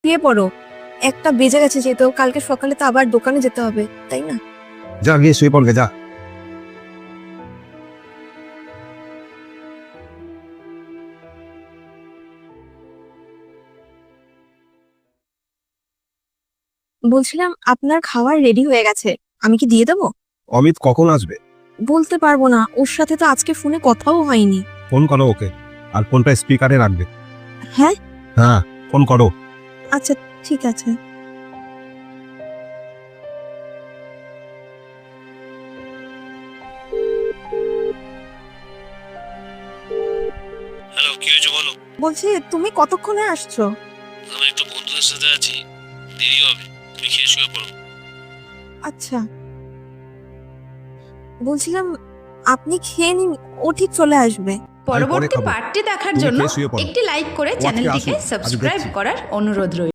শুয়ে পড়ো, একটা বেজে গেছে যেহেতু, কালকে সকালে তো আবার দোকানে যেতে হবে, তাই না? যা গিয়ে শুয়ে পড়বে যা। বলছিলাম আপনার খাবার রেডি হয়ে গেছে, আমি কি দিয়ে দেবো? অমিত কখন আসবে? বলতে পারবো না, ওর সাথে তো আজকে ফোনে কথাও হয়নি। ফোন করো ওকে, আর ফোনটা স্পিকারে রাখবে। হ্যাঁ হ্যাঁ, ফোন করো। আচ্ছা ঠিক আছে। হ্যালো, কি হয়েছে বলো? বলছি তুমি কতক্ষণে আসছো? আমি একটু বন্ধুদের সাথে আছি, দেরি হবে, তুমি খেয়ে শুয়ে পড়ো। আচ্ছা, বলছিলাম আপনি খেয়ে নিন, ও ঠিক চলে আসবে। পরবর্তী খাবো। পার্টটি দেখার তুমি জন্য খেয়ে শুয়ে পড়ো। একটি লাইক করে ও আজকে চ্যানেলটিকে আসুক, আমি সাবস্ক্রাইব দেখছি। করার অনুরোধ রইল।